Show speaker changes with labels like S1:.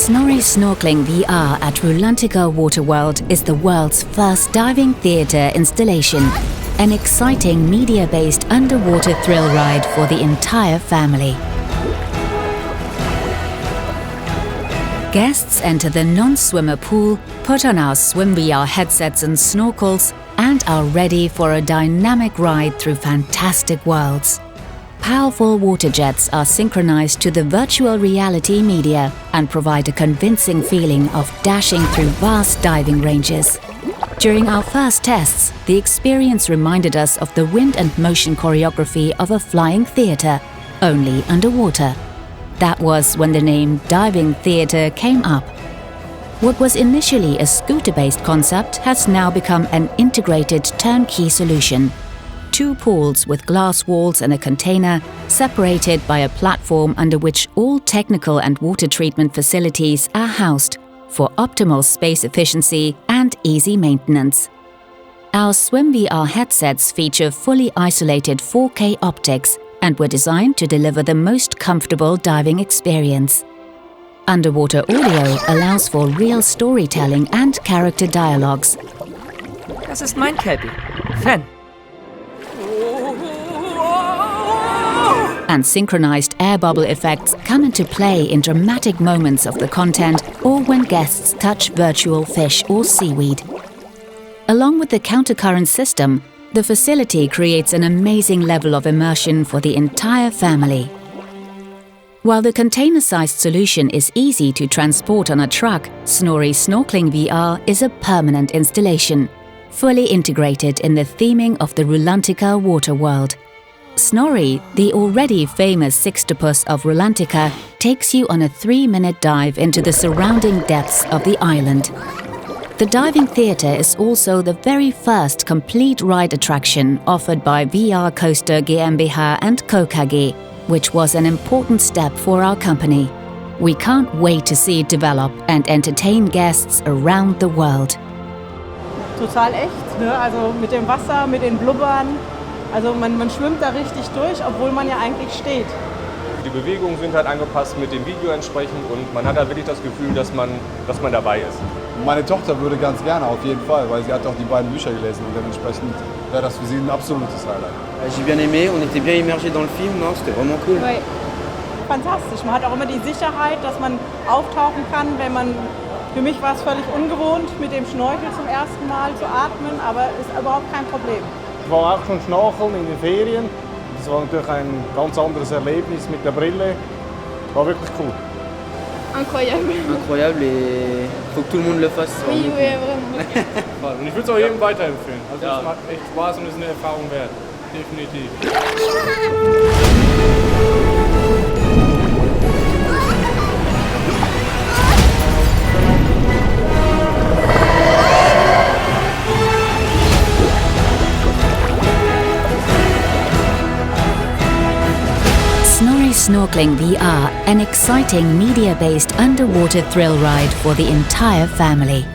S1: Snorri Sorkling VR at Rulantica Water World is the world's first diving theatre installation, an exciting media-based underwater thrill ride for the entire family. Guests enter the non-swimmer pool, put on our swim VR headsets and snorkels, and are ready for a dynamic ride through fantastic worlds. Powerful water jets are synchronized to the virtual reality media and provide a convincing feeling of dashing through vast diving ranges. During our first tests, the experience reminded us of the wind and motion choreography of a flying theatre, only underwater. That was when the name diving theatre came up. What was initially a scooter-based concept has now become an integrated turnkey solution. 2 pools with glass walls and a container, separated by a platform under which all technical and water treatment facilities are housed for optimal space efficiency and easy maintenance. Our Swim VR headsets feature fully isolated 4K optics and were designed to deliver the most comfortable diving experience. Underwater audio allows for real storytelling and character dialogues.
S2: Das ist mein Cappy. Fan.
S1: And synchronized air bubble effects come into play in dramatic moments of the content or when guests touch virtual fish or seaweed. Along with the countercurrent system, the facility creates an amazing level of immersion for the entire family. While the container-sized solution is easy to transport on a truck, Snorri Sorkling VR is a permanent installation, fully integrated in the theming of the Rulantica Water World. Snorri, the already famous sixtopus of Rulantica, takes you on a 3-minute dive into the surrounding depths of the island. The diving theatre is also the very first complete ride attraction offered by VR Coaster GmbH Co, which was an important step for our company. We can't wait to see it develop and entertain guests around the world.
S3: Total echt, ne? Also mit dem Wasser, mit den Blubbern. Also man schwimmt da richtig durch, obwohl man ja eigentlich steht.
S4: Die Bewegungen sind halt angepasst mit dem Video entsprechend und man hat halt wirklich das Gefühl, dass man dabei ist.
S5: Meine Tochter würde ganz gerne, auf jeden Fall, weil sie hat auch die beiden Bücher gelesen und dementsprechend wäre das für sie ein absolutes Highlight.
S6: J'ai bien aimé, on était bien immergé dans le film, non, c'était vraiment cool.
S3: Ouais. Fantastisch, man hat auch immer die Sicherheit, dass man auftauchen kann, wenn man... Für mich war es völlig ungewohnt, mit dem Schnorchel zum ersten Mal zu atmen, aber ist überhaupt kein Problem.
S7: Ich war auch schon schnorcheln in den Ferien. Das war natürlich ein ganz anderes Erlebnis mit der Brille. War wirklich cool.
S8: Incroyable.
S6: Incroyable et faut que tout le monde le fasse.
S8: Oui, vraiment.
S7: Und ich würde es auch jedem weiterempfehlen. Also es macht echt Spaß und ist eine Erfahrung wert. Definitiv.
S1: Snorri Sorkling VR, an exciting media-based underwater thrill ride for the entire family.